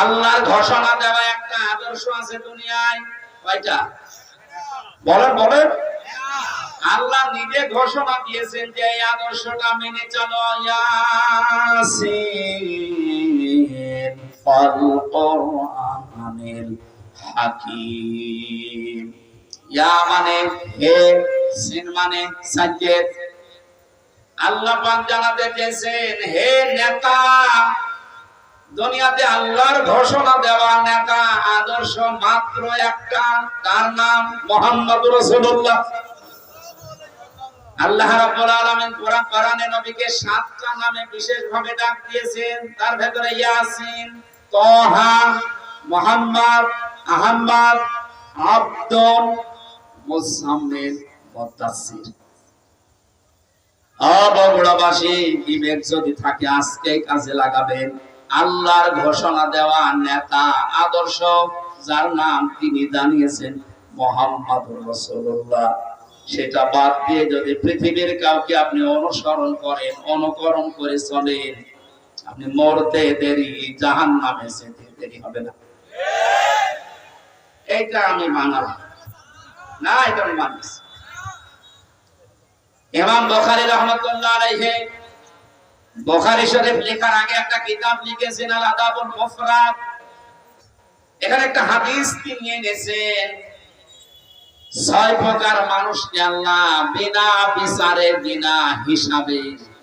আল্লাহর ঘোষণা দেওয়া একটা আদর্শ আছে দুনিয়ায়, কয়টা বলেন বলেন? আল্লাহ নিজে ঘোষণা দিয়েছেন যে এই আদর্শটা মেনে চলো। ইয়াসিন ওয়াল কুরআনিল হাকীম। ইয়া মানে হে, সিন মানে সাজ্জেদ। আল্লাহ পাক জানাতে চেয়েছেন, হে নেতা, দুনিয়াতে আল্লাহর ঘোষণা দেওয়া নেতা আদর্শ মাত্র একটা, তার নাম মুহাম্মদুর রাসূলুল্লাহ। আল্লাহ রাব্বুল আলামিন কোরআনে নবীকে 7টা নামে বিশেষভাবে ডাক দিয়েছেন। তার ভেতরে ইয়াসিন, তাহা, মুহাম্মদ, আহমদ, আব্দুল, মুজাম্মিল, মুদাসসির। বগুড়াবাসী, বিবেক যদি থাকে আজকে কাজে লাগাবেন। আল্লাহর ঘোষণা দেওয়া নেতা আদর্শ যার নাম তিনি জানিয়েছেন মুহাম্মদুর রাসূলুল্লাহ, সেটা বাদ দিয়ে যদি পৃথিবীর কাউকে আপনি অনুসরণ করেন, অনুকরণ করে চলেন, আপনি মরতে দেরি, জাহান্নামে যেতে দেরি হবে না। এইটা আমি মানলাম না, এটা আমি মানছি। ইমাম বুখারী রাহমাতুল্লাহ আলাইহি বুখারী শরীফ লেখার আগে একটা কিতাব লিখেছেন, আল আদাবুল মুফরাদ। এখানে একটা হাদিস তিনি এনেছেন, 6 প্রকার মানুষকে আল্লাহ বিনা বিচারে, বিনা হিসাবে,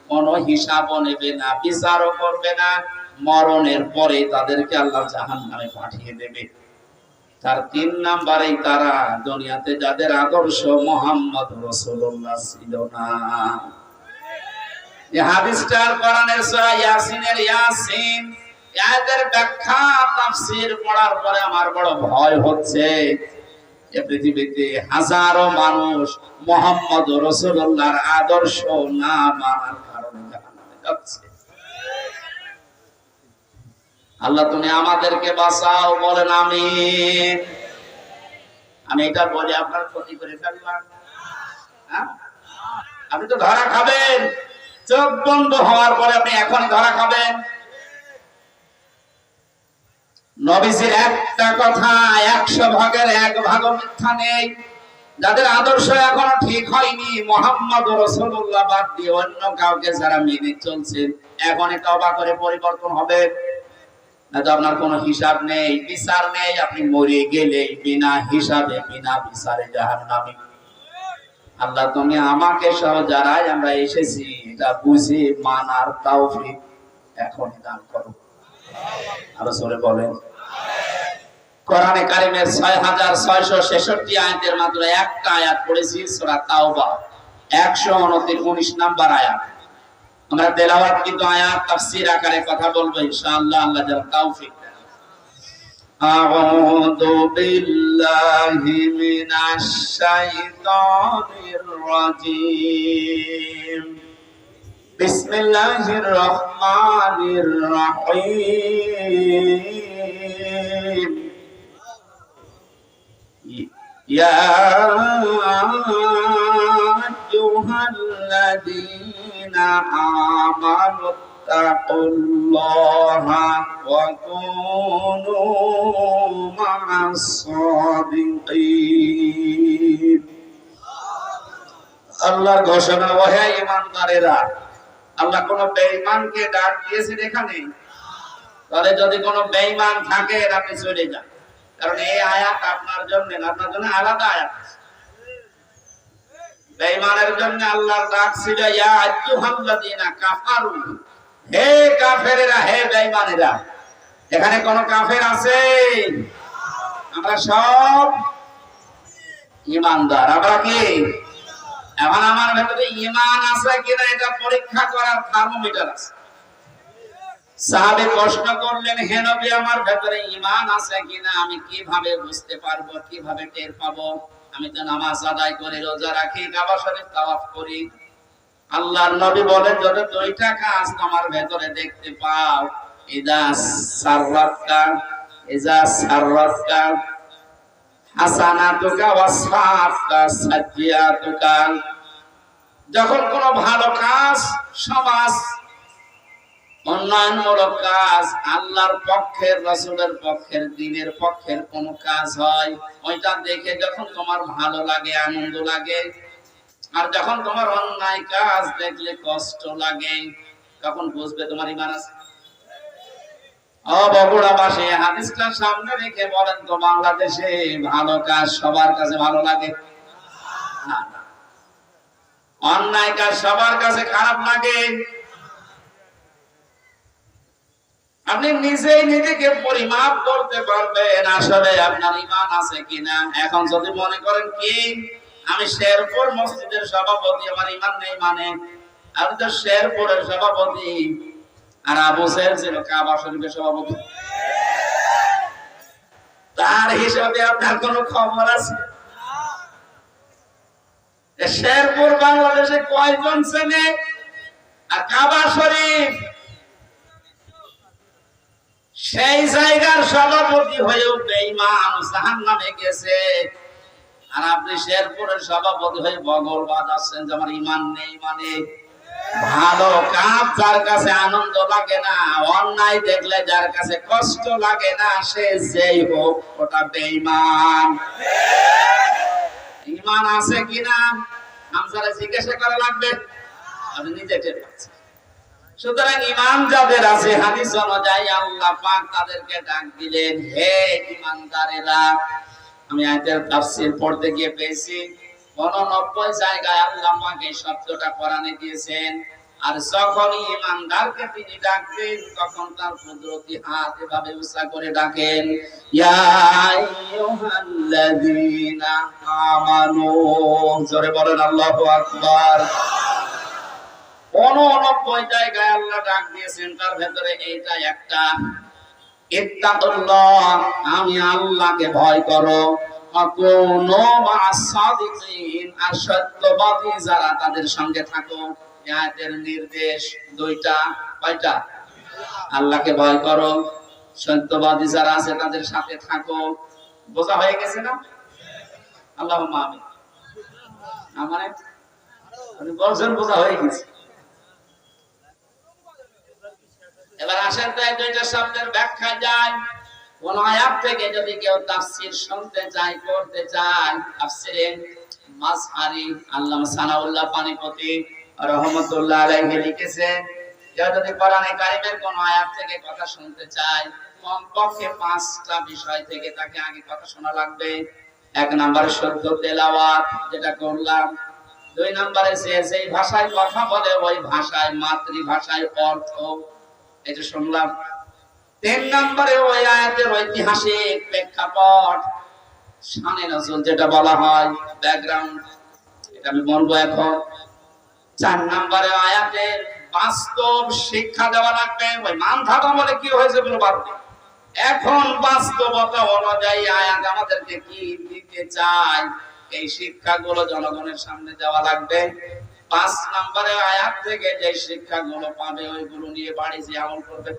কোনো হিসাবও নেবে না, বিচারও করবে না, মরণের পরে তাদেরকে আল্লাহ জাহান্নামে পাঠিয়ে দেবে। তার 3 নাম্বারেই তারা, দুনিয়াতে যাদের আদর্শ মুহাম্মদ রাসূলুল্লাহ ছিল না। এই হাদিসটার কোরআনের সূরা ইয়াসিনের ইয়াসিন আয়াতের ব্যাখ্যা তাফসীর পড়ার পরে আমার বড় ভয় হচ্ছে। এই পৃথিবীতে হাজারো মানুষ মুহাম্মদ রাসূলুল্লাহর আদর্শ না মানার কারণে জাহান্নামে যাচ্ছে। আল্লাহ তুমি আমাদেরকে বাঁচাও, বলেন আমিন। আমি এটা বলে আপনার ক্ষতি করে ফেললাম? আপনি তো ধরা খাবেন, চোখ বন্ধ হওয়ার পরে আপনি এখনই ধরা খাবেন। নবীজির একটা কথা 100 ভাগের 1 ভাগও মিথ্যা নেই। যাদের আদর্শ এখনো ঠিক হয়নি, মুহাম্মদ রাসূলুল্লাহ বাদ দিয়ে অন্য কাউকে যারা মেনে চলছেন, এখনই তওবা করে পরিবর্তন হবে। না তো আপনার কোনো হিসাব নেই, বিচার নেই, আপনি মরে গেলেই বিনা হিসাবে, বিনা বিচারে জাহান্নামে। আল্লাহ তুমি আমাকে সহ যারাই আমরা এসেছি এটা বুঝে মানার তৌফিক এখনই দান করো। আরো জোরে বলেন। কোরআনে কারিমের 6666 আয়াতের মাত্র একটা আয়াত পড়েছি, সূরা তাওবা 129 নাম্বার আয়াত। আমরা তেলাওয়াত কিন্তু আয়াত তাফসীর আকারে কথা বলবো ইনশাআল্লাহ, আল্লাহ যেন তৌফিক দেন। আউযু বিল্লাহি মিনাশ শাইতানির রাজীম। বিসমিল্লাহির রহমানির রহিম। ইয়া আইয়ুহাল্লাযীনা আমানুত্তাকুল্লাহা ওয়া কুনু মা'আস সাদিকিন। আল্লাহর ঘোষণা, ওহে ঈমানদারেরা। আল্লাহ কোন বেঈমানকে ডাক দিয়েছেন এখানে? তাহলে যদি কোনো বেঈমান থাকে আপনি চলে যান, কারণ এই আয়াত আপনার জন্য না, আপনার জন্য আলাদা আয়াত। বেঈমানের জন্য আল্লাহর ডাক ছিল ইয়া আইয়ুহাল্লাযীনা কাফারু, হে কাফেরেরা, হে বেঈমানেরা। এখানে কোন কাফের আছে? আমরা সব ঈমানদার। আমরা কি? এখন আমার ভেতরে ঈমান আছে কিনা এটা পরীক্ষা করার থার্মোমিটার আছে। সাহাবী প্রশ্ন করলেন, হে নবী আমার ভেতরে ঈমান আছে কিনা আমি কিভাবে বুঝতে পারবো, কিভাবে টের পাবো? আমি তো নামাজ আদায় করি, রোজা রাখি, কাবা শরীফ তাওয়াফ করি। আল্লাহর নবী বলেন, যদি 2টা কাজ তোমার ভেতরে দেখতে পাও, ইযা সাররাতকা হাসানাতুকা ওয়া সাআতুকা সাজ্জিয়াতুকা, যখন কোনো ভালো কাজ সমাজ উন্নয়নমূলক কাজ আল্লাহর পক্ষের, রাসূলের পক্ষের, দ্বীনের পক্ষের কোন কাজ হয়, ওইটা দেখে যখন তোমার ভালো লাগে, আনন্দ লাগে, আর যখন তোমার অন্যায় কাজ দেখলে কষ্ট লাগে, তখন বুঝবে তোমার ঈমান আছে। ও বগুড়াবাসী, হাদিসটা সামনে রেখে বলেন তো, বাংলাদেশে ভালো কাজ সবার কাছে ভালো লাগে? না। অন্যায় কাজ সবার কাছে খারাপ লাগে। আপনি নিজেই নিজেকে পরিমাপ করতে পারবেন আসলে আপনার ঈমান আছে কিনা। এখন যদি মনে করেন কি আমি শেরপুর মসজিদের সভাপতি, আমার ঈমান নেই, মানে আমি তো শেরপুরের সভাপতি, আর আবু সাহেব ছিল কাবা শরীফের সভাপতি, তার হিসাবে আপনার কোন খবর আছে? শেরপুর বাংলাদেশে কয়জন চেনে? আর কাবা শরীফ সেই জায়গার সভাপতি হয়েও বেঈমান জাহান্নামে গেছে, আর আপনি শেরপুরের সভাপতি হয়ে বগল বাজাচ্ছেন যে আমার ঈমান নেই। মানে ভালো কাজ যার কাছে আনন্দ লাগে না, অন্যায় দেখলে যার কাছে কষ্ট লাগে না, সে যেই হোক ওটা বেঈমান। ঈমান আছে কিনা আমসারে জিজ্ঞাসা করা লাগবে, আপনি নিজে টের পাচ্ছেন। সুতরাং ঈমান যাদের আছে, হাদিস অনুযায়ী আল্লাহ পাক তাদেরকে ডাক দিলেন, হে ঈমানদারেরা। আমি আয়াতের তাফসীর পড়তে গিয়ে পেয়েছি 89 জায়গায় আল্লাহ পাক এই শব্দটা কোরআনে দিয়েছেন। আর যখনই ঈমানদারকে তিনি ডাকবেন, তখন তার কুদরতি হাত এভাবে উঁচা করে ডাকেন, ইয়া আইয়ুহাল্লাযীনা আমানু। জোরে বলেন আল্লাহু আকবার। 89 জায়গায় আল্লাহ ডাক দিয়েছেন, তার ভেতরে এইটা একটা, ইত্তাকুল্লাহ, আমি আল্লাহকে ভয় করো, ওয়াকুনু মা'আস সাদিকিন, আর সত্যবাদী যারা তাদের সঙ্গে থাকো। আয়াতের নির্দেশ দুইটা, কয়টা? আল্লাহকে ভয় করো, সত্যবাদী যারা আছে তাদের সাথে থাকো। বোঝা হয়ে গেছে না? আল্লাহুম্মা আমিন। মানে আপনি বলছেন বোঝা হয়ে গেছে। এবার আসেন তো এই দুইটা শব্দের ব্যাখ্যা যায়। কোন আয়াত থেকে যদি কেউ তাফসীর শুনতে চায়, পড়তে চায়, তাফসীরে মাযহারি আল্লামা সানাউল্লাহ পানিপতি রাহমাতুল্লাহ আলাইহি লিখেছেন, কেউ যদি কোরআনে কারীমের কোন আয়াত থেকে কথা শুনতে চায়, কমপক্ষে 5টা বিষয় থেকে তাকে আগে কথা শোনা লাগবে। 1 নম্বরে শুদ্ধ তেলাওয়াত, যেটা করলাম। 2 নম্বরে সে যেই ভাষায় কথা বলে ওই ভাষায়, মাতৃভাষায় অর্থ, এটা শুনলাম। 3 নম্বরে ওই আয়াতের ঐতিহাসিক প্রেক্ষাপট, শানে নজুল যেটা বলা হয়, ব্যাকগ্রাউন্ড, এটা আমি বলবো এখন। 4 নম্বরে আয়াতের বাস্তব শিক্ষা দেওয়া লাগবে। ওই মানধাতা বলে কি হয়েছে বলে বাদ দিন, এখন বাস্তবতা অনুযায়ী আয়াত আমাদেরকে কি দিতে চায়, এই শিক্ষাগুলো জনগণের সামনে দেওয়া লাগবে। 5 নম্বরে আয়াত থেকে যে শিক্ষাগুলো পাবে ওইগুলো নিয়ে বাড়ি যে আমল করবে।